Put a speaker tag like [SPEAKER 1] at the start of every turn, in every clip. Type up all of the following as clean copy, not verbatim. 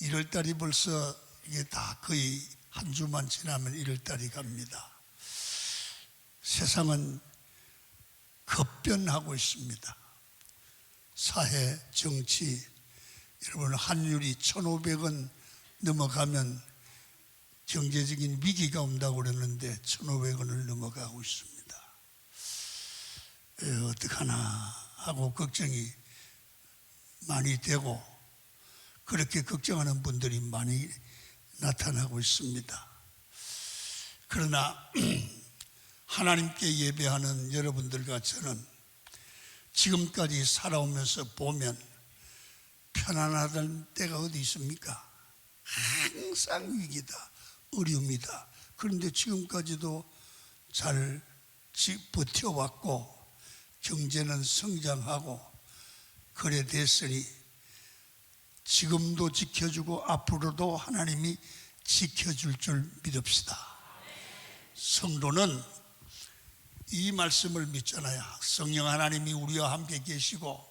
[SPEAKER 1] 1월달이 벌써 이게 다 거의 한 주만 지나면 1월달이 갑니다. 세상은 급변하고 있습니다. 사회, 정치, 여러분 환율이 1,500원 넘어가면 경제적인 위기가 온다고 그러는데 1,500원을 넘어가고 있습니다. 어떡하나 하고 걱정이 많이 되고 그렇게 걱정하는 분들이 많이 나타나고 있습니다. 그러나 하나님께 예배하는 여러분들과 저는 지금까지 살아오면서 보면 편안하던 때가 어디 있습니까? 항상 위기다, 어려움이다. 그런데 지금까지도 잘 버텨왔고 경제는 성장하고 그래 됐으니 지금도 지켜주고 앞으로도 하나님이 지켜줄 줄 믿읍시다. 성도는 이 말씀을 믿잖아요. 성령 하나님이 우리와 함께 계시고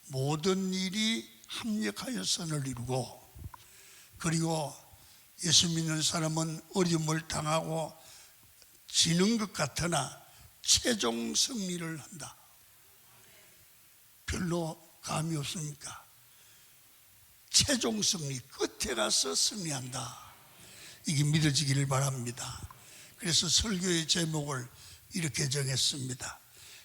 [SPEAKER 1] 모든 일이 합력하여 선을 이루고, 그리고 예수 믿는 사람은 어려움을 당하고 지는 것 같으나 최종 승리를 한다. 별로 감이 없습니까? 최종 승리, 끝에 가서 승리한다. 이게 믿어지기를 바랍니다. 그래서 설교의 제목을 이렇게 정했습니다.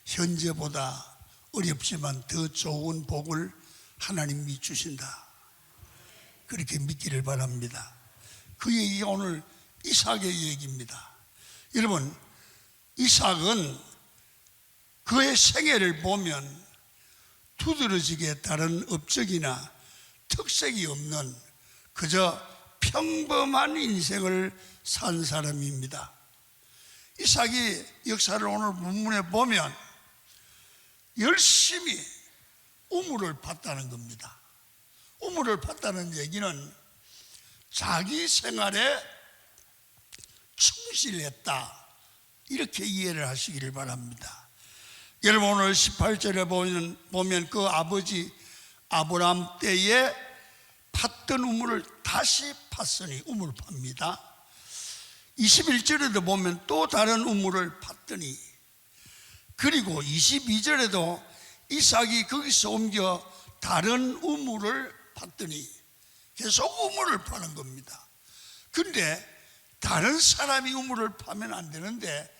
[SPEAKER 1] 현재보다 어렵지만 더 좋은 복을 하나님이 주신다. 그렇게 믿기를 바랍니다. 그 얘기가 오늘 이삭의 얘기입니다. 여러분, 이삭은 그의 생애를 보면 두드러지게 다른 업적이나 특색이 없는 그저 평범한 인생을 산 사람입니다. 이삭이 역사를 오늘 본문에 보면 열심히 우물을 팠다는 겁니다. 우물을 팠다는 얘기는 자기 생활에 충실했다, 이렇게 이해를 하시기를 바랍니다. 여러분, 오늘 18절에 보면 그 아버지 아브라함 때에 팠던 우물을 다시 팠으니 우물을 팝니다. 21절에도 보면 또 다른 우물을 팠더니, 그리고 22절에도 이삭이 거기서 옮겨 다른 우물을 팠더니 계속 우물을 파는 겁니다. 그런데 다른 사람이 우물을 파면 안 되는데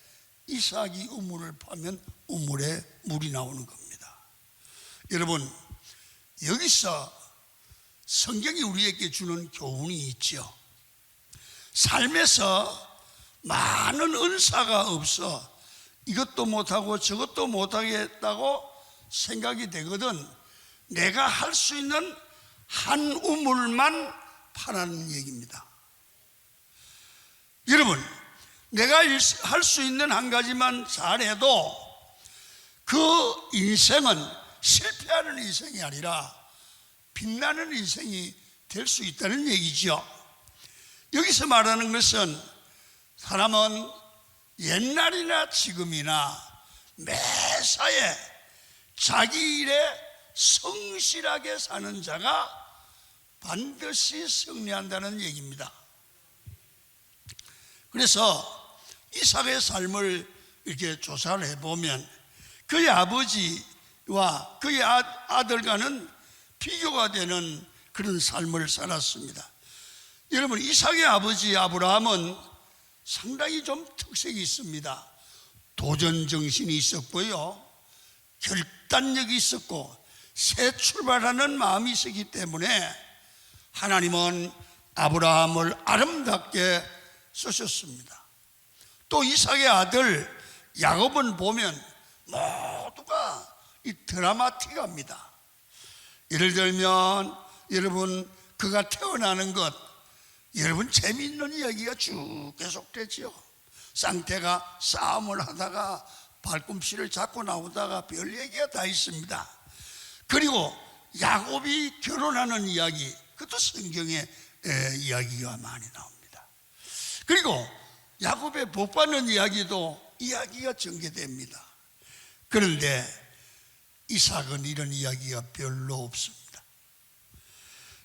[SPEAKER 1] 이삭이 우물을 파면 우물에 물이 나오는 겁니다. 여러분, 여기서 성경이 우리에게 주는 교훈이 있죠. 삶에서 많은 은사가 없어 이것도 못하고 저것도 못하겠다고 생각이 되거든 내가 할 수 있는 한 우물만 파라는 얘기입니다. 여러분, 내가 할 수 있는 한 가지만 잘해도 그 인생은 실패하는 인생이 아니라 빛나는 인생이 될 수 있다는 얘기죠. 여기서 말하는 것은 사람은 옛날이나 지금이나 매사에 자기 일에 성실하게 사는 자가 반드시 승리한다는 얘기입니다. 그래서 이삭의 삶을 이렇게 조사를 해보면 그의 아버지와 그의 아들과는 비교가 되는 그런 삶을 살았습니다. 여러분, 이삭의 아버지 아브라함은 상당히 좀 특색이 있습니다. 도전 정신이 있었고요, 결단력이 있었고 새 출발하는 마음이 있었기 때문에 하나님은 아브라함을 아름답게 쓰셨습니다. 또 이삭의 아들 야곱은 보면 모두가 이 드라마틱합니다. 예를 들면 여러분, 그가 태어나는 것, 여러분 재미있는 이야기가 쭉 계속되죠. 쌍태가 싸움을 하다가 발꿈치를 잡고 나오다가 별 얘기가 다 있습니다. 그리고 야곱이 결혼하는 이야기, 그것도 성경에 이야기가 많이 나옵니다. 그리고 야곱의 복받는 이야기도 이야기가 전개됩니다. 그런데 이삭은 이런 이야기가 별로 없습니다.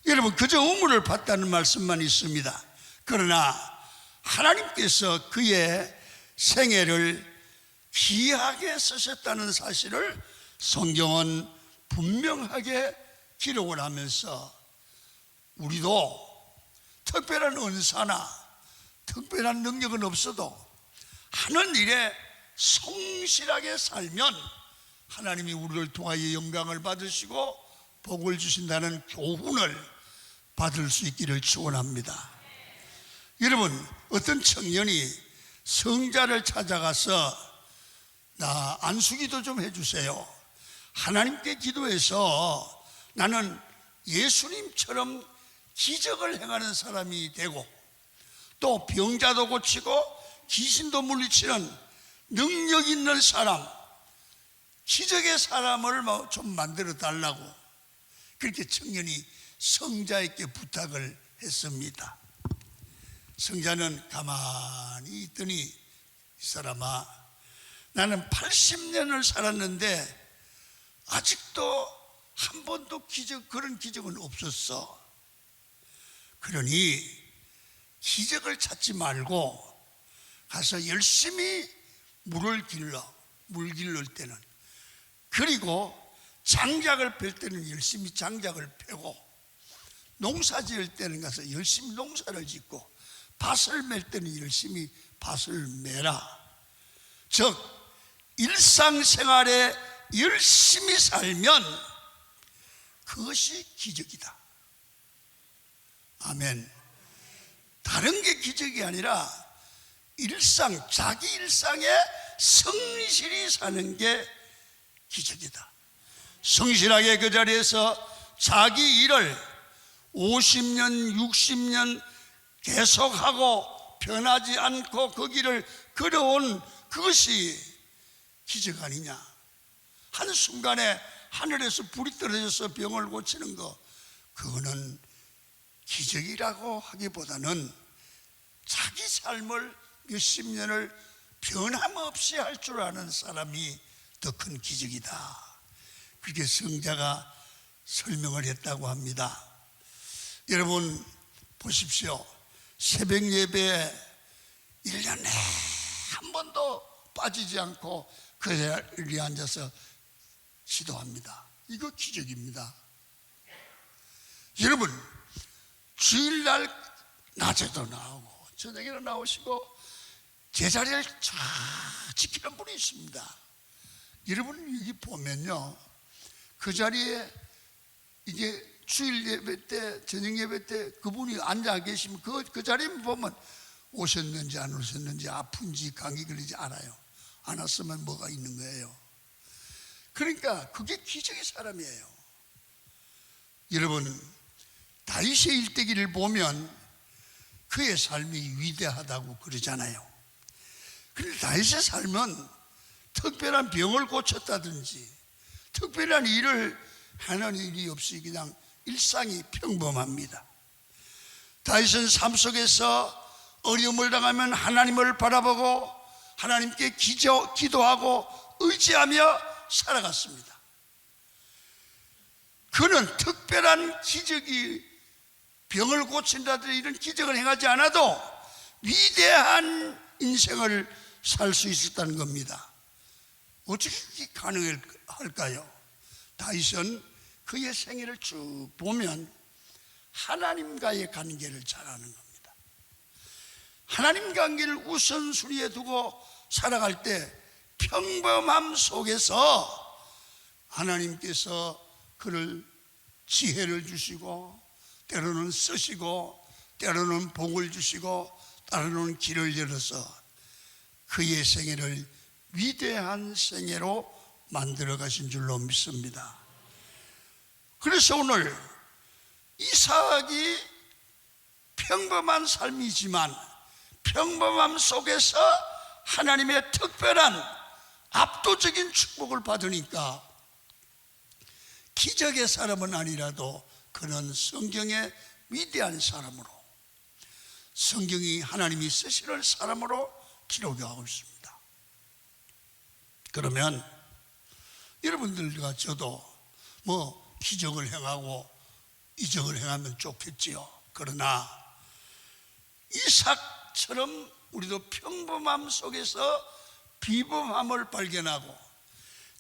[SPEAKER 1] 여러분, 그저 우물을 봤다는 말씀만 있습니다. 그러나 하나님께서 그의 생애를 귀하게 쓰셨다는 사실을 성경은 분명하게 기록을 하면서 우리도 특별한 은사나 특별한 능력은 없어도 하는 일에 성실하게 살면 하나님이 우리를 통하여 영광을 받으시고 복을 주신다는 교훈을 받을 수 있기를 축원합니다. 여러분, 어떤 청년이 성자를 찾아가서 나 안수기도 좀 해주세요. 하나님께 기도해서 나는 예수님처럼 기적을 행하는 사람이 되고 또 병자도 고치고 귀신도 물리치는 능력 있는 사람, 기적의 사람을 좀 만들어 달라고 그렇게 청년이 성자에게 부탁을 했습니다. 성자는 가만히 있더니 이 사람아, 나는 80년을 살았는데 아직도 한 번도 그런 기적은 없었어. 그러니 기적을 찾지 말고 가서 열심히 물 길를 때는, 그리고 장작을 펼 때는 열심히 장작을 펴고, 농사 지을 때는 가서 열심히 농사를 짓고, 밭을 멜 때는 열심히 밭을 매라. 즉 일상생활에 열심히 살면 그것이 기적이다. 아멘. 다른 게 기적이 아니라 자기 일상에 성실히 사는 게 기적이다. 성실하게 그 자리에서 자기 일을 50년, 60년 계속하고 변하지 않고 그 길을 걸어온 그것이 기적 아니냐. 한순간에 하늘에서 불이 떨어져서 병을 고치는 거, 그거는 기적이라고 하기보다는 자기 삶을 몇십 년을 변함없이 할 줄 아는 사람이 더 큰 기적이다. 그렇게 성자가 설명을 했다고 합니다. 여러분 보십시오. 새벽 예배에 1년에 한 번도 빠지지 않고 그 자리에 앉아서 기도합니다. 이거 기적입니다. 여러분, 주일날 낮에도 나오고 저녁에도 나오시고 제자리를 쫙 지키는 분이 있습니다. 여러분 여기 보면요, 그 자리에 이게 주일 예배 때, 저녁 예배 때 그분이 앉아 계시면 그 자리에 보면 오셨는지 안 오셨는지, 아픈지 감기 걸리지 알아요. 안 왔으면 뭐가 있는 거예요. 그러니까 그게 기적의 사람이에요. 여러분, 다윗의 일대기를 보면 그의 삶이 위대하다고 그러잖아요. 그런데 다윗의 삶은 특별한 병을 고쳤다든지 특별한 일을 하는 일이 없이 그냥 일상이 평범합니다. 다윗은 삶 속에서 어려움을 당하면 하나님을 바라보고 하나님께 기도하고 의지하며 살아갔습니다. 그는 특별한 기적이, 병을 고친다든지 이런 기적을 행하지 않아도 위대한 인생을 살 수 있었다는 겁니다. 어떻게 가능할까요? 다윗은 그의 생애를 쭉 보면 하나님과의 관계를 잘하는 겁니다. 하나님 관계를 우선순위에 두고 살아갈 때 평범함 속에서 하나님께서 그를 지혜를 주시고 때로는 쓰시고 때로는 복을 주시고 때로는 길을 열어서 그의 생애를 위대한 생애로 만들어 가신 줄로 믿습니다. 그래서 오늘 이삭이 평범한 삶이지만 평범함 속에서 하나님의 특별한 압도적인 축복을 받으니까 기적의 사람은 아니라도 그는 성경의 위대한 사람으로, 성경이 하나님이 쓰시는 사람으로 기록하고 있습니다. 그러면 여러분들과 저도 뭐 기적을 행하고 이적을 행하면 좋겠지요. 그러나 이삭처럼 우리도 평범함 속에서 비범함을 발견하고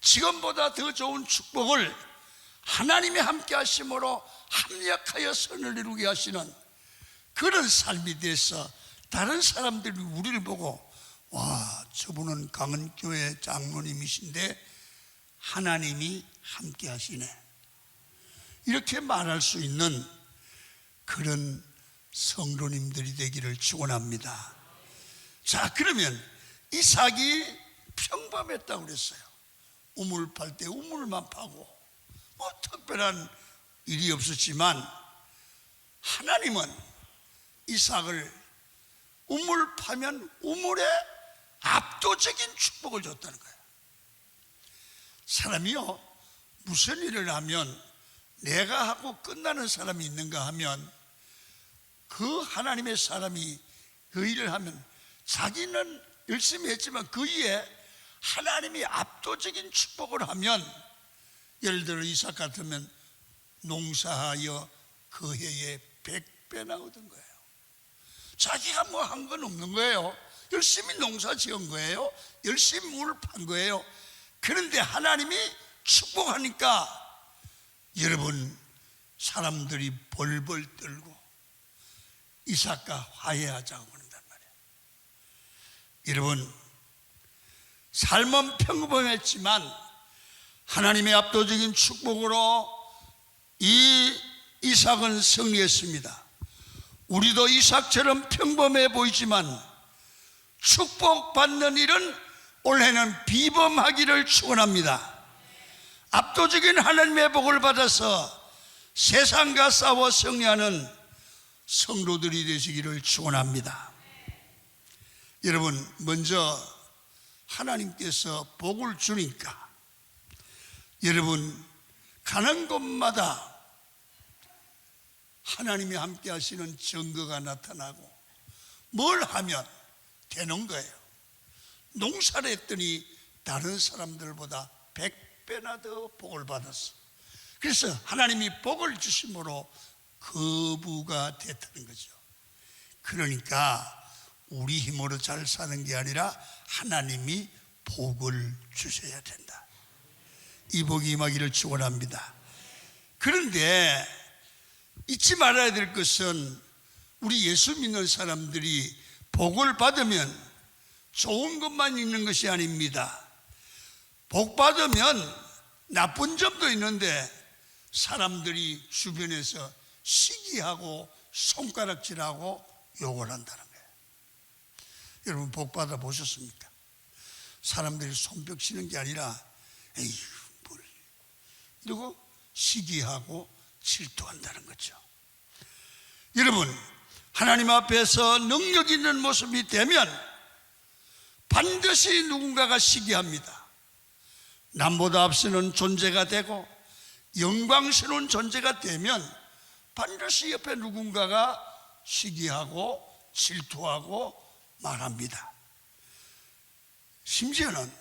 [SPEAKER 1] 지금보다 더 좋은 축복을 하나님이 함께 하심으로 합력하여 선을 이루게 하시는 그런 삶이 돼서 다른 사람들이 우리를 보고 와, 저분은 강은교회 장로님이신데 하나님이 함께 하시네, 이렇게 말할 수 있는 그런 성도님들이 되기를 축원합니다. 자, 그러면 이삭이 평범했다고 그랬어요. 우물 팔 때 우물만 파고 뭐 특별한 일이 없었지만 하나님은 이삭을 우물 파면 우물에 압도적인 축복을 줬다는 거예요. 사람이요, 무슨 일을 하면 내가 하고 끝나는 사람이 있는가 하면 그 하나님의 사람이 그 일을 하면 자기는 열심히 했지만 그 이에 하나님이 압도적인 축복을 하면, 예를 들어 이삭 같으면 농사하여 그 해에 100배나 얻은 거예요. 자기가 뭐 한 건 없는 거예요. 열심히 농사 지은 거예요. 열심히 물을 판 거예요. 그런데 하나님이 축복하니까 여러분, 사람들이 벌벌 떨고 이삭과 화해하자고 그런단 말이에요. 여러분, 삶은 평범했지만 하나님의 압도적인 축복으로 이 이삭은 승리했습니다. 우리도 이삭처럼 평범해 보이지만 축복받는 일은 올해는 비범하기를 축원합니다. 압도적인 하나님의 복을 받아서 세상과 싸워 승리하는 성도들이 되시기를 축원합니다. 여러분, 먼저 하나님께서 복을 주니까 여러분, 가는 곳마다 하나님이 함께 하시는 증거가 나타나고 뭘 하면 되는 거예요. 농사를 했더니 다른 사람들보다 100배나 더 복을 받았어. 그래서 하나님이 복을 주심으로 거부가 됐다는 거죠. 그러니까 우리 힘으로 잘 사는 게 아니라 하나님이 복을 주셔야 된다. 이 복이 임하기를 축원합니다. 그런데 잊지 말아야 될 것은 우리 예수 믿는 사람들이 복을 받으면 좋은 것만 있는 것이 아닙니다. 복 받으면 나쁜 점도 있는데 사람들이 주변에서 시기하고 손가락질하고 욕을 한다는 거예요. 여러분, 복 받아 보셨습니까? 사람들이 손뼉 치는 게 아니라 에이 뭘 이러고 시기하고 질투한다는 거죠. 여러분, 하나님 앞에서 능력 있는 모습이 되면 반드시 누군가가 시기합니다. 남보다 앞서는 존재가 되고 영광스러운 존재가 되면 반드시 옆에 누군가가 시기하고 질투하고 말합니다. 심지어는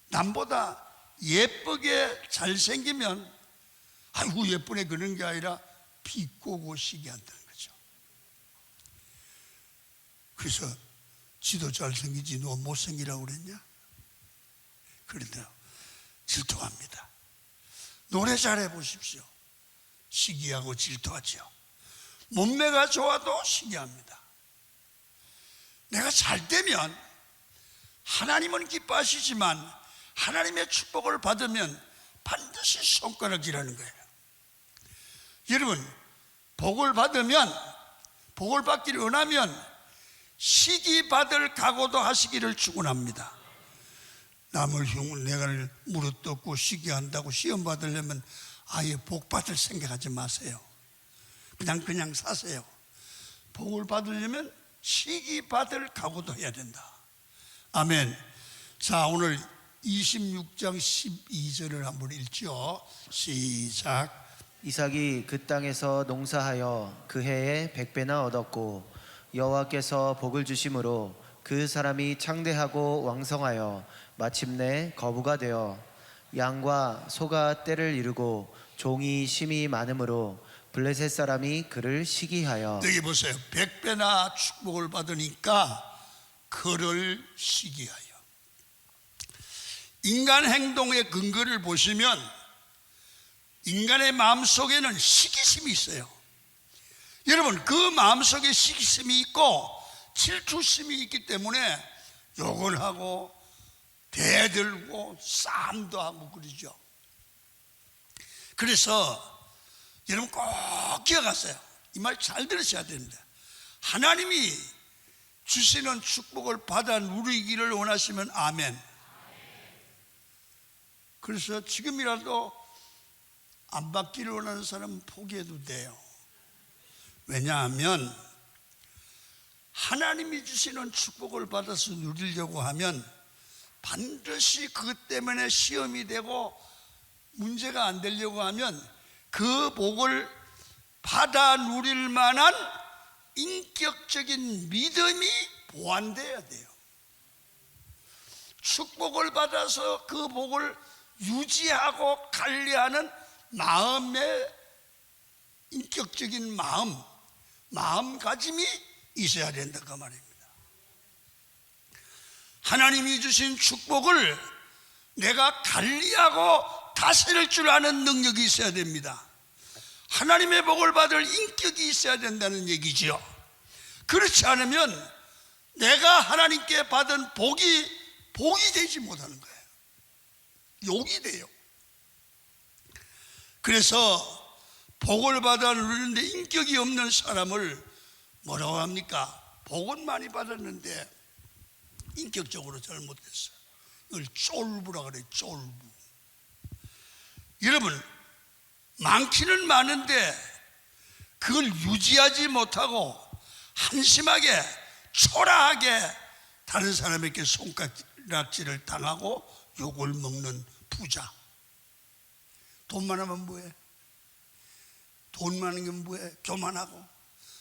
[SPEAKER 1] 남보다 예쁘게 잘생기면 아이고 예쁘네 그런 게 아니라 비꼬고 시기한다는 거죠. 그래서 지도 잘생기지 너 못생기라고 그랬냐? 그런데 질투합니다. 노래 잘해 보십시오. 시기하고 질투하죠. 몸매가 좋아도 시기합니다. 내가 잘 되면 하나님은 기뻐하시지만 하나님의 축복을 받으면 반드시 손가락질하는 거예요. 여러분, 복을 받으면, 복을 받기를 원하면 시기 받을 각오도 하시기를 축원합니다. 남을 흉을 내가 물어뜯고 시기한다고 시험 받으려면 아예 복 받을 생각하지 마세요. 그냥 사세요. 복을 받으려면 시기 받을 각오도 해야 된다. 아멘. 자, 오늘 26장 12절을 한번 읽죠. 시작.
[SPEAKER 2] 이삭이 그 땅에서 농사하여 그 해에 100배나 얻었고 여호와께서 복을 주심으로 그 사람이 창대하고 왕성하여 마침내 거부가 되어 양과 소가 떼를 이루고 종이 심이 많으므로 블레셋 사람이 그를 시기하여.
[SPEAKER 1] 여기 보세요. 100배나 축복을 받으니까 그를 시기하여. 인간 행동의 근거를 보시면 인간의 마음속에는 시기심이 있어요. 여러분, 그 마음속에 시기심이 있고 질투심이 있기 때문에 욕을 하고 대들고 싸움도 하고 그러죠. 그래서 여러분 꼭 기억하세요. 이 말 잘 들으셔야 됩니다. 하나님이 주시는 축복을 받아 누리기를 원하시면 아멘. 그래서 지금이라도 안 받기를 원하는 사람은 포기해도 돼요. 왜냐하면 하나님이 주시는 축복을 받아서 누리려고 하면 반드시 그것 때문에 시험이 되고 문제가 안 되려고 하면 그 복을 받아 누릴 만한 인격적인 믿음이 보완돼야 돼요. 축복을 받아서 그 복을 유지하고 관리하는 마음의 인격적인 마음가짐이 있어야 된다 그 말입니다. 하나님이 주신 축복을 내가 관리하고 다스릴 줄 아는 능력이 있어야 됩니다. 하나님의 복을 받을 인격이 있어야 된다는 얘기죠. 그렇지 않으면 내가 하나님께 받은 복이 되지 못하는 거예요. 욕이 돼요. 그래서 복을 받아 누리는데 인격이 없는 사람을 뭐라고 합니까? 복은 많이 받았는데 인격적으로 잘못했어요. 이걸 쫄부라 그래요. 쫄부. 여러분, 많기는 많은데 그걸 유지하지 못하고 한심하게 초라하게 다른 사람에게 손가락질을 당하고 욕을 먹는 부자. 돈 많으면 뭐해? 돈 많은 게 뭐해? 교만하고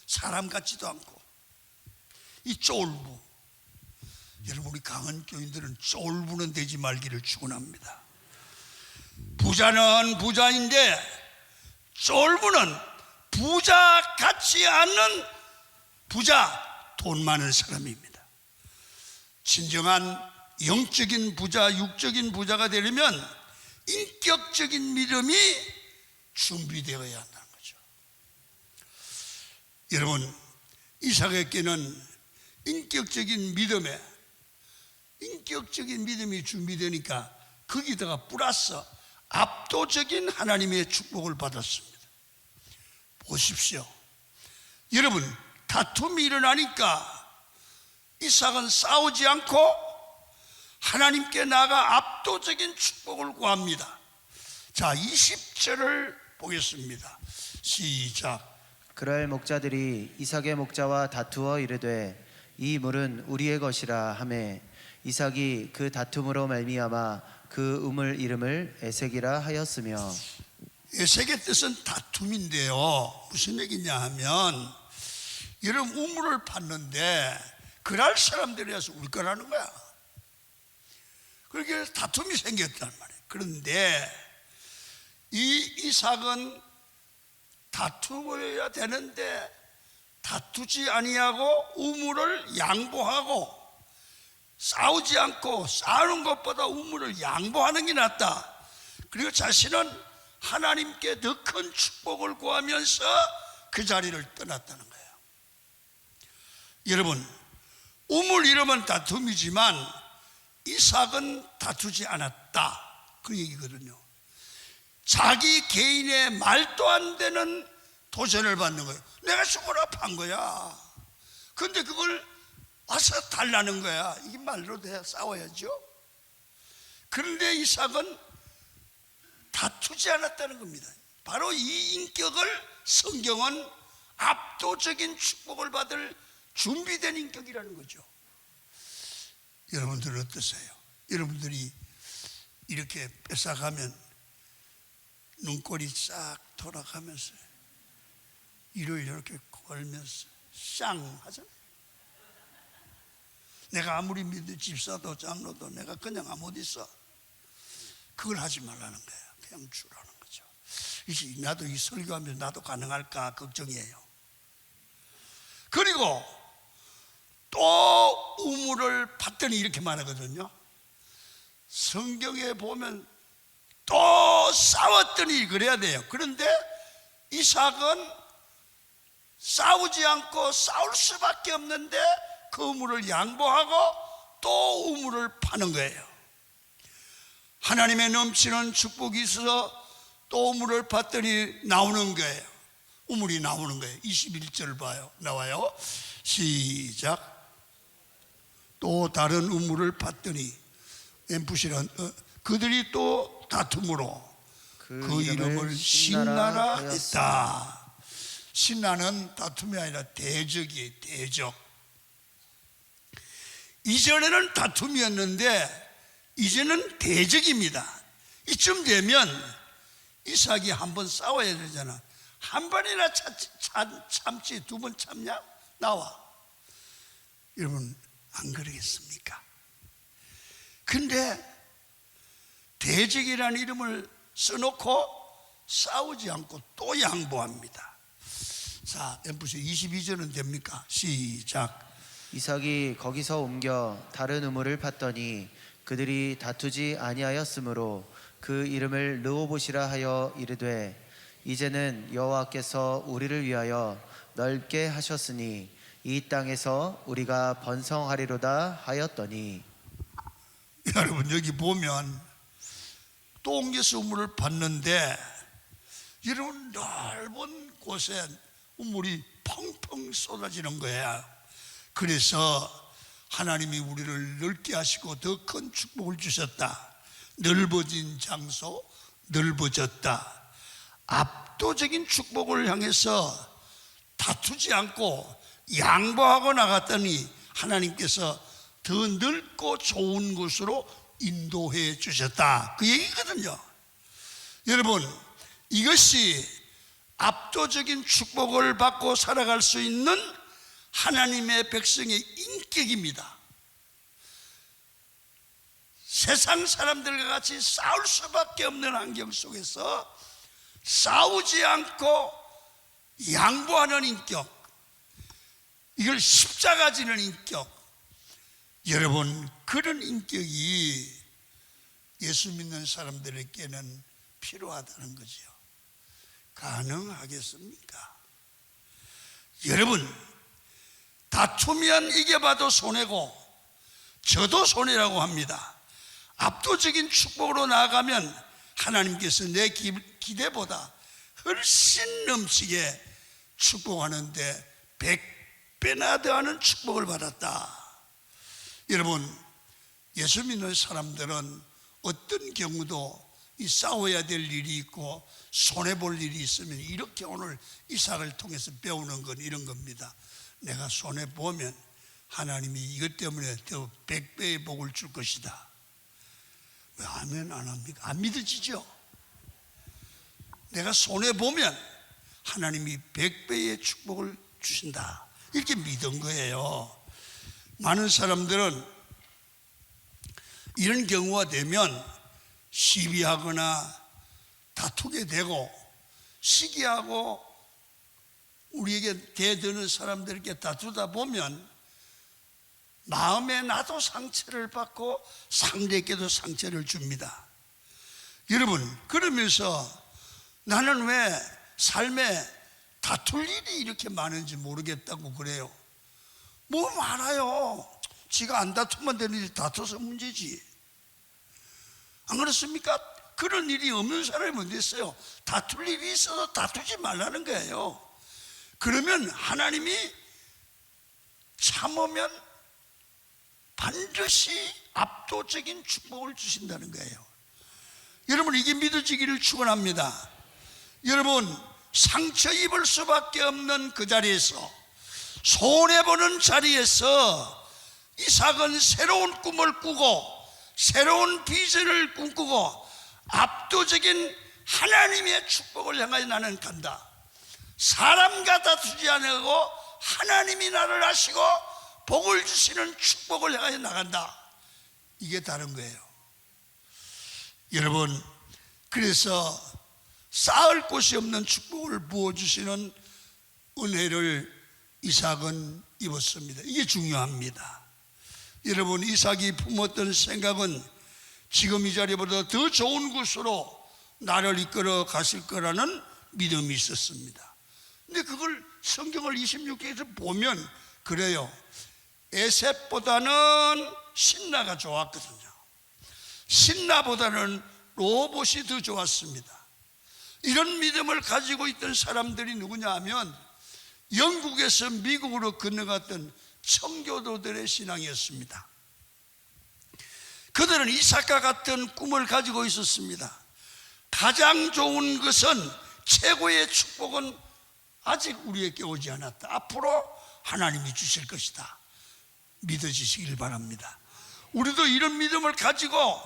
[SPEAKER 1] 사람 같지도 않고. 이 쫄부. 여러분, 우리 강한 교인들은 쫄부는 되지 말기를 축원합니다. 부자는 부자인데 쫄부는 부자 같지 않는 부자, 돈 많은 사람입니다. 진정한 영적인 부자, 육적인 부자가 되려면 인격적인 믿음이 준비되어야 한다는 거죠. 여러분, 이삭에게는 인격적인 믿음이 준비되니까 거기다가 플러스 압도적인 하나님의 축복을 받았습니다. 보십시오. 여러분, 다툼이 일어나니까 이삭은 싸우지 않고 하나님께 나아가 압도적인 축복을 구합니다. 자, 20절을 보겠습니다. 시작.
[SPEAKER 2] 그럴 목자들이 이삭의 목자와 다투어 이르되 이 물은 우리의 것이라 하매 이삭이 그 다툼으로 말미암아 그 우물 이름을 에색이라 하였으며.
[SPEAKER 1] 에색의 뜻은 다툼인데요, 무슨 얘기냐 하면 여러분, 우물을 팠는데 그날 사람들이 와서 울 거라는 거야. 그렇게 다툼이 생겼단 말이에요. 그런데 이 이삭은 다투어야 되는데 다투지 아니하고 우물을 양보하고 싸우지 않고 싸우는 것보다 우물을 양보하는 게 낫다. 그리고 자신은 하나님께 더 큰 축복을 구하면서 그 자리를 떠났다는 거예요. 여러분, 우물 이름은 다툼이지만 이삭은 다투지 않았다, 그 얘기거든요. 자기 개인의 말도 안 되는 도전을 받는 거예요. 내가 죽어라 판 거야. 그런데 그걸 와서 달라는 거야. 이게 말로 돼야 싸워야죠. 그런데 이삭은 다투지 않았다는 겁니다. 바로 이 인격을 성경은 압도적인 축복을 받을 준비된 인격이라는 거죠. 여러분들은 어떠세요? 여러분들이 이렇게 뺏어가면 눈꼬리 싹 돌아가면서 이를 이렇게 걸면서 쌍 하잖아요. 내가 아무리 믿어 집사도 장로도 내가 그냥 아무 어디 있어, 그걸 하지 말라는 거예요. 그냥 주라는 거죠. 나도 이 설교하면 나도 가능할까 걱정이에요. 그리고 또 우물을 팠더니 이렇게 말하거든요. 성경에 보면 또 싸웠더니 그래야 돼요. 그런데 이삭은 싸우지 않고 싸울 수밖에 없는데 그 우물을 양보하고 또 우물을 파는 거예요. 하나님의 넘치는 축복이 있어서 또 우물을 팠더니 나오는 거예요. 우물이 나오는 거예요. 21절 봐요. 나와요. 시작. 또 다른 우물을 팠더니 엠푸시란 그들이 또 다툼으로 그 이름을 신나라 했다. 신나는 다툼이 아니라 대적이에요. 대적. 이전에는 다툼이었는데 이제는 대적입니다. 이쯤 되면 이삭이 한번 싸워야 되잖아. 한 번이나 참지 두 번 참냐? 나와. 여러분 안 그러겠습니까? 근데 대적이라는 이름을 써놓고 싸우지 않고 또 양보합니다. 자, 엠푸시 22절은 됩니까? 시작.
[SPEAKER 2] 이삭이 거기서 옮겨 다른 우물을 팠더니 그들이 다투지 아니하였으므로 그 이름을 르호봇이라 하여 이르되 이제는 여호와께서 우리를 위하여 넓게 하셨으니 이 땅에서 우리가 번성하리로다 하였더니.
[SPEAKER 1] 여러분 여기 보면 또 옮겨서 우물을 팠는데 여러분 넓은 곳에 우물이 펑펑 쏟아지는 거야. 그래서 하나님이 우리를 넓게 하시고 더 큰 축복을 주셨다. 넓어진 장소, 넓어졌다. 압도적인 축복을 향해서 다투지 않고 양보하고 나갔더니 하나님께서 더 넓고 좋은 곳으로 인도해 주셨다. 그 얘기거든요. 여러분 이것이 압도적인 축복을 받고 살아갈 수 있는 하나님의 백성의 인격입니다. 세상 사람들과 같이 싸울 수밖에 없는 환경 속에서 싸우지 않고 양보하는 인격, 이걸 십자가 지는 인격. 여러분 그런 인격이 예수 믿는 사람들에게는 필요하다는 거죠. 가능하겠습니까? 여러분 다투면 이겨봐도 손해고 저도 손해라고 합니다. 압도적인 축복으로 나아가면 하나님께서 내 기대보다 훨씬 넘치게 축복하는데 100배나 더하는 축복을 받았다. 여러분 예수 믿는 사람들은 어떤 경우도 이 싸워야 될 일이 있고 손해볼 일이 있으면 이렇게 오늘 이삭을 통해서 배우는 건 이런 겁니다. 내가 손해보면 하나님이 이것 때문에 더 100배의 복을 줄 것이다. 왜 아멘 안 합니까? 안 믿어지죠? 내가 손해보면 하나님이 100배의 축복을 주신다. 이렇게 믿은 거예요. 많은 사람들은 이런 경우가 되면 시비하거나 다투게 되고 시기하고 우리에게 대드는 사람들에게 다투다 보면 마음에 나도 상처를 받고 상대에게도 상처를 줍니다. 여러분 그러면서 나는 왜 삶에 다툴 일이 이렇게 많은지 모르겠다고 그래요. 뭐 많아요. 지가 안 다투면 되는 일이 다투서 문제지. 안 그렇습니까? 그런 일이 없는 사람이 어디 있어요? 다툴 일이 있어도 다투지 말라는 거예요. 그러면 하나님이 참으면 반드시 압도적인 축복을 주신다는 거예요. 여러분 이게 믿어지기를 축원합니다. 여러분 상처 입을 수밖에 없는 그 자리에서 손해보는 자리에서 이삭은 새로운 꿈을 꾸고 새로운 비전을 꿈꾸고 압도적인 하나님의 축복을 향하여 나는 간다. 사람과 다투지 않고 하나님이 나를 아시고 복을 주시는 축복을 향하여 나간다. 이게 다른 거예요. 여러분 그래서 쌓을 곳이 없는 축복을 부어주시는 은혜를 이삭은 입었습니다. 이게 중요합니다. 여러분, 이삭이 품었던 생각은 지금 이 자리보다 더 좋은 곳으로 나를 이끌어 가실 거라는 믿음이 있었습니다. 근데 그걸 성경을 26개에서 보면 그래요. 에셉보다는 신라가 좋았거든요. 신라보다는 로봇이 더 좋았습니다. 이런 믿음을 가지고 있던 사람들이 누구냐 하면 영국에서 미국으로 건너갔던 청교도들의 신앙이었습니다. 그들은 이삭과 같은 꿈을 가지고 있었습니다. 가장 좋은 것은, 최고의 축복은 아직 우리에게 오지 않았다. 앞으로 하나님이 주실 것이다. 믿어지시길 바랍니다. 우리도 이런 믿음을 가지고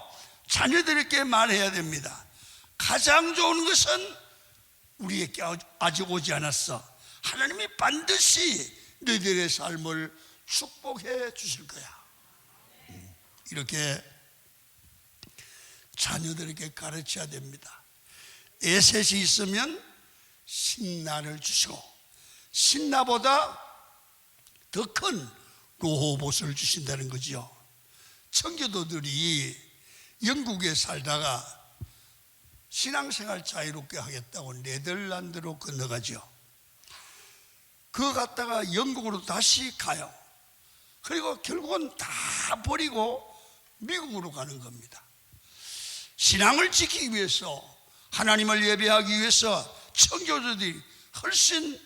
[SPEAKER 1] 자녀들에게 말해야 됩니다. 가장 좋은 것은 우리에게 아직 오지 않았어. 하나님이 반드시 너희들의 삶을 축복해 주실 거야. 이렇게 자녀들에게 가르쳐야 됩니다. 에셋이 있으면 신라를 주시고, 신라보다 더 큰 로봇을 주신다는 거죠. 청교도들이 영국에 살다가 신앙생활 자유롭게 하겠다고 네덜란드로 건너가죠. 그거 갔다가 영국으로 다시 가요. 그리고 결국은 다 버리고 미국으로 가는 겁니다. 신앙을 지키기 위해서, 하나님을 예배하기 위해서 청교도들이 훨씬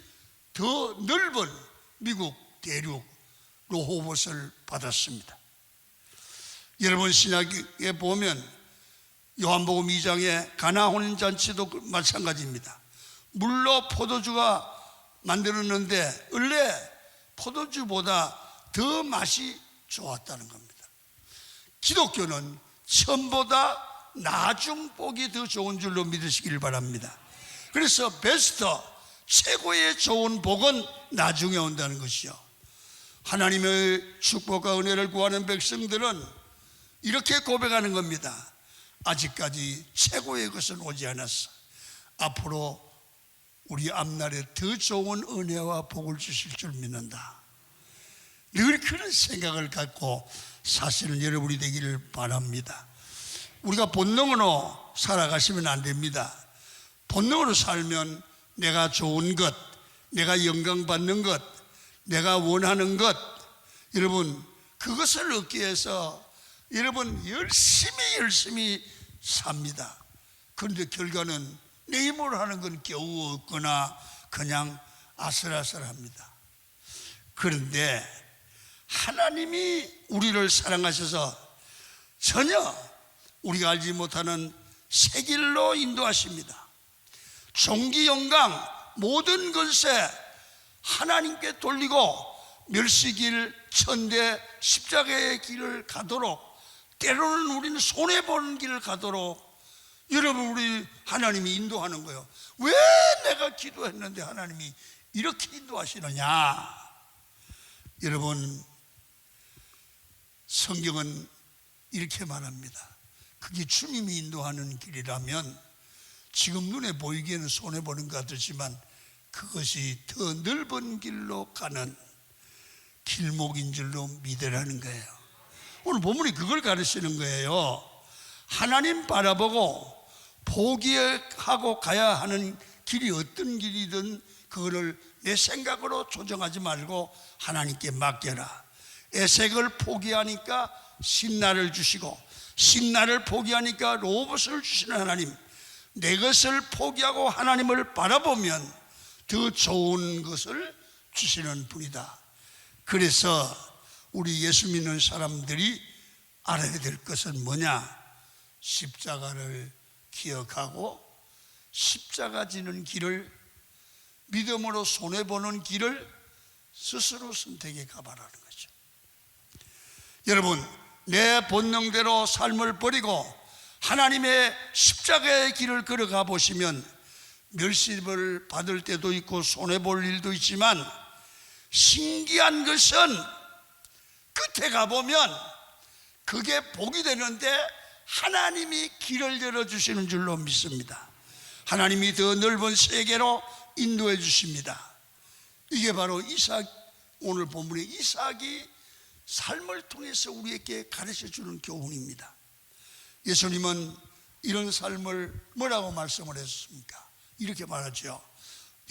[SPEAKER 1] 더 넓은 미국 대륙 로호봇을 받았습니다. 여러분, 신약에 보면 요한복음 2장의 가나 혼인잔치도 마찬가지입니다. 물로 포도주가 만들었는데 원래 포도주보다 더 맛이 좋았다는 겁니다. 기독교는 처음보다 나중 복이 더 좋은 줄로 믿으시길 바랍니다. 그래서 베스트, 최고의 좋은 복은 나중에 온다는 것이요. 하나님의 축복과 은혜를 구하는 백성들은 이렇게 고백하는 겁니다. 아직까지 최고의 것은 오지 않았어. 앞으로 우리 앞날에 더 좋은 은혜와 복을 주실 줄 믿는다. 늘 그런 생각을 갖고 사시는 여러분이 되기를 바랍니다. 우리가 본능으로 살아가시면 안 됩니다. 본능으로 살면 내가 좋은 것, 내가 영광받는 것, 내가 원하는 것, 여러분 그것을 얻기 위해서 여러분 열심히 삽니다. 그런데 결과는 내 힘으로 하는 건 겨우 없거나 그냥 아슬아슬합니다. 그런데 하나님이 우리를 사랑하셔서 전혀 우리가 알지 못하는 새 길로 인도하십니다. 종기 영광 모든 것에 하나님께 돌리고 멸시길, 천대, 십자가의 길을 가도록, 때로는 우리는 손해보는 길을 가도록 여러분 우리 하나님이 인도하는 거예요. 왜 내가 기도했는데 하나님이 이렇게 인도하시느냐. 여러분 성경은 이렇게 말합니다. 그게 주님이 인도하는 길이라면 지금 눈에 보이기에는 손해보는 것 같지만 그것이 더 넓은 길로 가는 길목인 줄로 믿으라는 거예요. 오늘 본문이 그걸 가르치는 거예요. 하나님 바라보고 포기하고 가야 하는 길이 어떤 길이든 그거를 내 생각으로 조정하지 말고 하나님께 맡겨라. 에색을 포기하니까 신라를 주시고, 신라를 포기하니까 로봇을 주시는 하나님, 내 것을 포기하고 하나님을 바라보면 더 좋은 것을 주시는 분이다. 그래서 우리 예수 믿는 사람들이 알아야 될 것은 뭐냐? 십자가를 기억하고 십자가 지는 길을, 믿음으로 손해보는 길을 스스로 선택해 가봐라는 거죠. 여러분, 내 본능대로 삶을 버리고 하나님의 십자가의 길을 걸어가 보시면 멸시를 받을 때도 있고 손해볼 일도 있지만 신기한 것은 끝에 가보면 그게 복이 되는데 하나님이 길을 열어주시는 줄로 믿습니다. 하나님이 더 넓은 세계로 인도해 주십니다. 이게 바로 이삭, 오늘 본문의 이삭이 삶을 통해서 우리에게 가르쳐 주는 교훈입니다. 예수님은 이런 삶을 뭐라고 말씀을 했습니까? 이렇게 말하죠.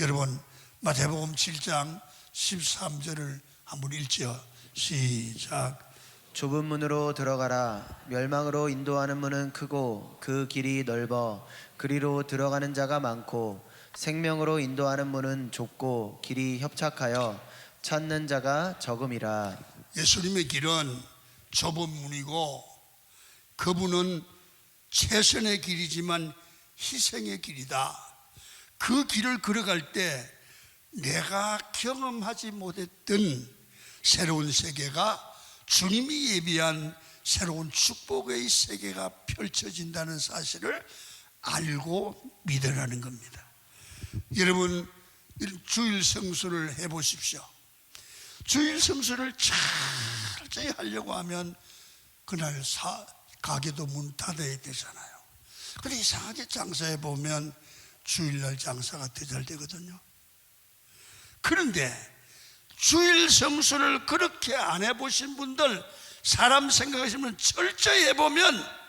[SPEAKER 1] 여러분, 마태복음 7장 13절을 한번 읽죠. 시작.
[SPEAKER 2] 좁은 문으로 들어가라. 멸망으로 인도하는 문은 크고 그 길이 넓어 그리로 들어가는 자가 많고, 생명으로 인도하는 문은 좁고 길이 협착하여 찾는 자가 적음이라.
[SPEAKER 1] 예수님의 길은 좁은 문이고 그분은 최선의 길이지만 희생의 길이다. 그 길을 걸어갈 때 내가 경험하지 못했던 새로운 세계가, 주님이 예비한 새로운 축복의 세계가 펼쳐진다는 사실을 알고 믿으라는 겁니다. 여러분, 주일 성수를 해보십시오. 주일 성수를 철저히 하려고 하면 그날 가게도 문 닫아야 되잖아요. 근데 이상하게 장사해 보면 주일날 장사가 더 잘 되거든요. 그런데 주일 성수를 그렇게 안 해보신 분들, 사람 생각하시면 철저히 해보면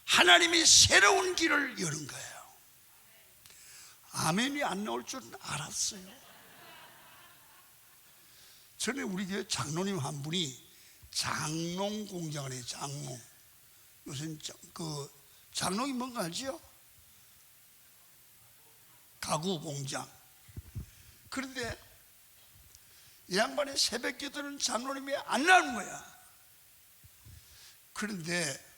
[SPEAKER 1] 하나님이 새로운 길을 여는 거예요. 아멘이 안 나올 줄은 알았어요. 전에 우리 교회 장로님 한 분이 장롱 공장을 해요. 장롱. 요새 그 장롱이 뭔가 알지요? 가구 공장. 그런데 이 양반의 새벽 기도는 장로님이 안 나오는 거야. 그런데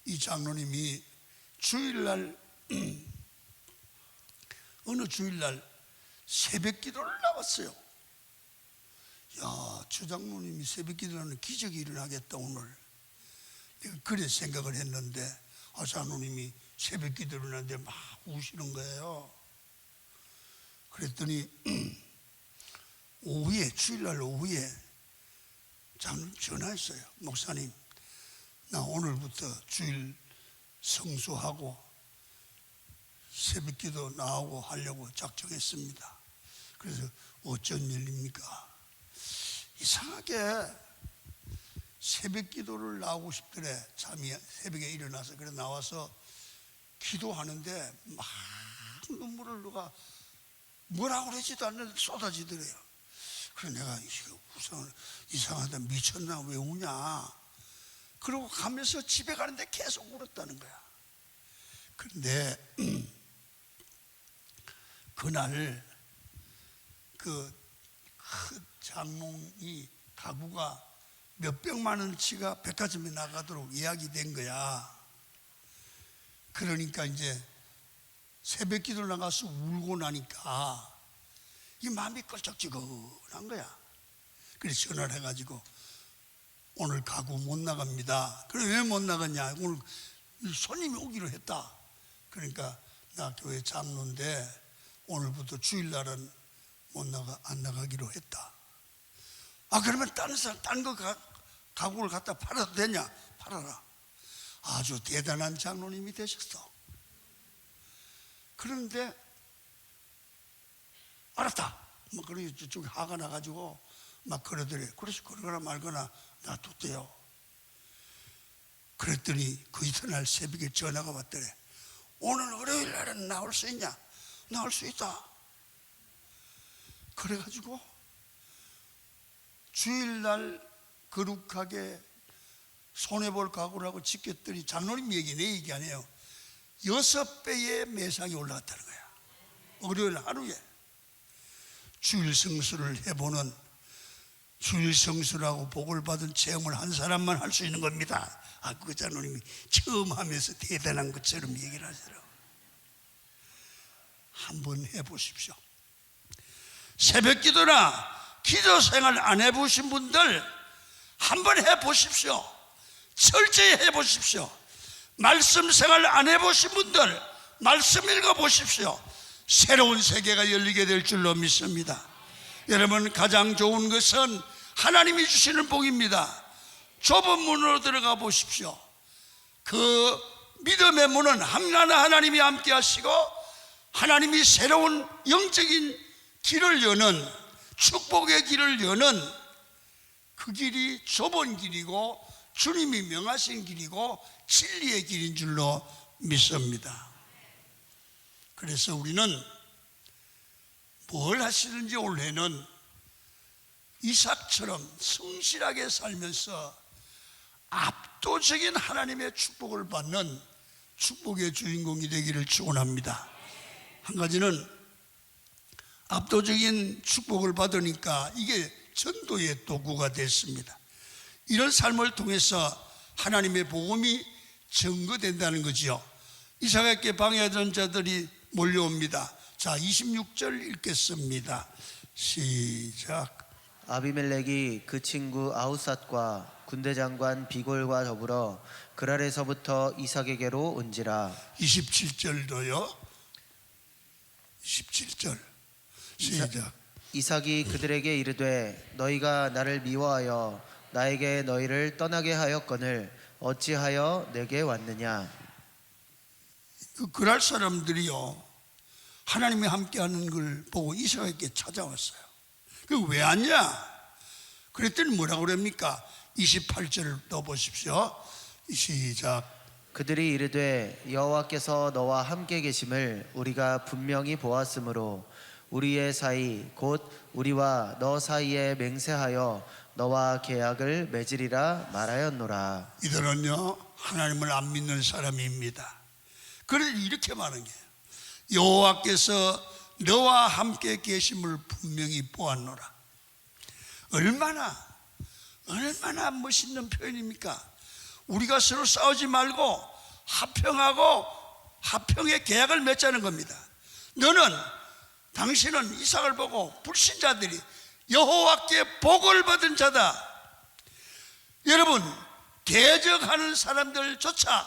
[SPEAKER 1] 이 장로님이 주일날 어느 주일날 새벽 기도를 나왔어요. 야, 저 장로님이 새벽 기도하는 기적이 일어나겠다 오늘. 내가 그래 생각을 했는데, 장로님이 새벽 기도를 하는데 막 우시는 거예요. 그랬더니 오후에, 주일날 오후에 장로님 전화했어요. 목사님, 나 오늘부터 주일 성수하고 새벽기도 나오고 하려고 작정했습니다. 그래서 어쩐 일입니까? 이상하게 새벽기도를 나오고 싶더래. 잠이 새벽에 일어나서 그래 나와서 기도하는데 막 눈물을 누가 뭐라고 그러지도 않는데 쏟아지더래요. 그래 내가 이상하다, 미쳤나, 왜 우냐. 그러고 가면서 집에 가는데 계속 울었다는 거야. 그런데 그날 그 장롱이 가구가 몇백만 원치가 백화점에 나가도록 이야기된 거야. 그러니까 이제 새벽 기도를 나가서 울고 나니까 이 마음이 껄쩍지근한 거야. 그래서 전화를 해가지고 오늘 가구 못 나갑니다. 그래 왜 못 나갔냐? 오늘 손님이 오기로 했다. 그러니까 나 교회 장로인데 오늘부터 주일날은 안 나가기로 했다. 그러면 다른 사람 딴 거 가구를 갖다 팔아도 되냐? 팔아라. 아주 대단한 장로님이 되셨어. 그런데 알았다. 막 그러고 저쪽에 화가 나가지고 막 그러더래. 그래서 그러거나 말거나 놔뒀대요. 그랬더니 그 이튿날 새벽에 전화가 왔더래. 오늘 월요일 날은 나올 수 있냐? 나올 수 있다. 그래가지고 주일날 거룩하게 손해볼 각오라고 지켰더니 장로님 얘기, 내 얘기 아니에요. 6배의 매상이 올라갔다는 거야. 월요일 하루에. 주일 성수를 해보는, 주일 성수라고 복을 받은 체험을 한 사람만 할 수 있는 겁니다. 그 장로님이 처음 하면서 대단한 것처럼 얘기를 하더라고요. 한번 해보십시오. 새벽 기도나 기도 생활 안 해보신 분들 한번 해보십시오. 철저히 해보십시오. 말씀 생활 안 해보신 분들 말씀 읽어보십시오. 새로운 세계가 열리게 될 줄로 믿습니다. 여러분, 가장 좋은 것은 하나님이 주시는 복입니다. 좁은 문으로 들어가 보십시오. 그 믿음의 문은 하나님이 함께 하시고 하나님이 새로운 영적인 길을 여는, 축복의 길을 여는 그 길이 좁은 길이고 주님이 명하신 길이고 진리의 길인 줄로 믿습니다. 그래서 우리는 뭘 하시든지 올해는 이삭처럼 성실하게 살면서 압도적인 하나님의 축복을 받는 축복의 주인공이 되기를 축원합니다. 한 가지는 압도적인 축복을 받으니까 이게 전도의 도구가 됐습니다. 이런 삶을 통해서 하나님의 복음이 증거된다는 거지요. 이삭에게 방해하던 자들이 몰려옵니다. 자, 26절 읽겠습니다. 시작.
[SPEAKER 2] 아비멜렉이 그 친구 아우삿과 군대 장관 비골과 더불어 그랄에서부터 이삭에게로 온지라.
[SPEAKER 1] 27절도요. 27절 시작.
[SPEAKER 2] 이삭이 그들에게 이르되 너희가 나를 미워하여 나에게 너희를 떠나게 하였거늘 어찌하여 내게 왔느냐.
[SPEAKER 1] 그랄 사람들이요, 하나님이 함께하는 걸 보고 이삭에게 찾아왔어요. 그 왜 왔냐? 그랬더니 뭐라고 그럽니까? 28절을 또 보십시오. 시작.
[SPEAKER 2] 그들이 이르되 여호와께서 너와 함께 계심을 우리가 분명히 보았으므로 우리의 사이 곧 우리와 너 사이에 맹세하여 너와 계약을 맺으리라 말하였노라.
[SPEAKER 1] 이들은요, 하나님을 안 믿는 사람입니다. 그래서 이렇게 말하는 거예요. 여호와께서 너와 함께 계심을 분명히 보았노라. 얼마나 멋있는 표현입니까? 우리가 서로 싸우지 말고 합평하고 합평의 계약을 맺자는 겁니다. 당신은 이삭을 보고 불신자들이 여호와께 복을 받은 자다. 여러분, 대적하는 사람들조차,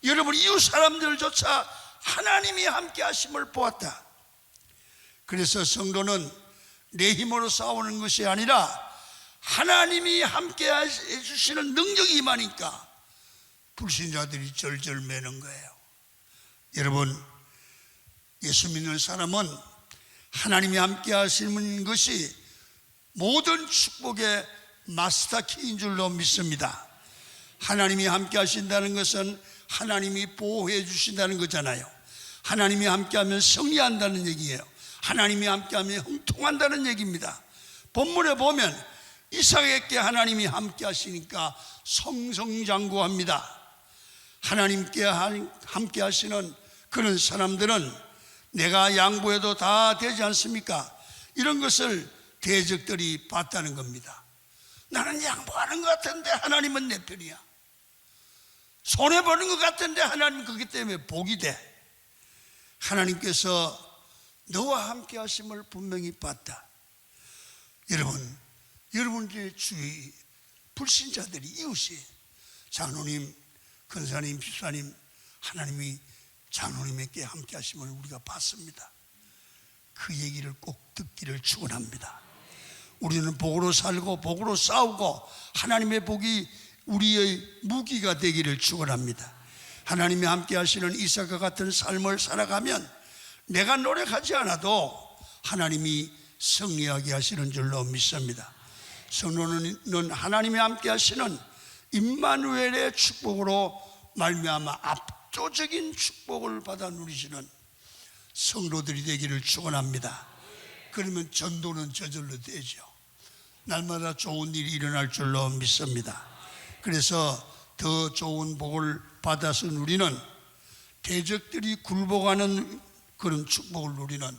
[SPEAKER 1] 여러분 이웃 사람들조차 하나님이 함께 하심을 보았다. 그래서 성도는 내 힘으로 싸우는 것이 아니라 하나님이 함께 해주시는 능력이 임하니까 불신자들이 절절 매는 거예요. 여러분, 예수 믿는 사람은 하나님이 함께 하시는 것이 모든 축복의 마스터키인 줄로 믿습니다. 하나님이 함께 하신다는 것은 하나님이 보호해 주신다는 거잖아요. 하나님이 함께하면 승리한다는 얘기예요. 하나님이 함께하면 형통한다는 얘기입니다. 본문에 보면 이삭에게 하나님이 함께 하시니까 성성장구합니다. 하나님께 함께 하시는 그런 사람들은 내가 양보해도 다 되지 않습니까? 이런 것을 대적들이 봤다는 겁니다. 나는 양보하는 것 같은데 하나님은 내 편이야. 손해보는 것 같은데 하나님 그기 때문에 복이 돼. 하나님께서 너와 함께 하심을 분명히 봤다. 여러분들의 주위 불신자들이 이웃이 장로님, 근사님, 집사님, 하나님이 장로님에게 함께 하심을 우리가 봤습니다. 그 얘기를 꼭 듣기를 축원합니다. 우리는 복으로 살고 복으로 싸우고 하나님의 복이 우리의 무기가 되기를 축원합니다. 하나님이 함께 하시는 이삭과 같은 삶을 살아가면 내가 노력하지 않아도 하나님이 승리하게 하시는 줄로 믿습니다. 성도는 하나님이 함께 하시는 임마누엘의 축복으로 말미암아 압도적인 축복을 받아 누리시는 성도들이 되기를 축원합니다. 그러면 전도는 저절로 되죠. 날마다 좋은 일이 일어날 줄로 믿습니다. 그래서 더 좋은 복을 받아서 누리는, 대적들이 굴복하는 그런 축복을 누리는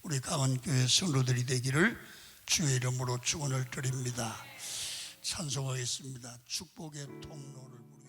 [SPEAKER 1] 우리 강원교회 성도들이 되기를 주의 이름으로 축원을 드립니다. 찬송하겠습니다. 축복의 통로를 부르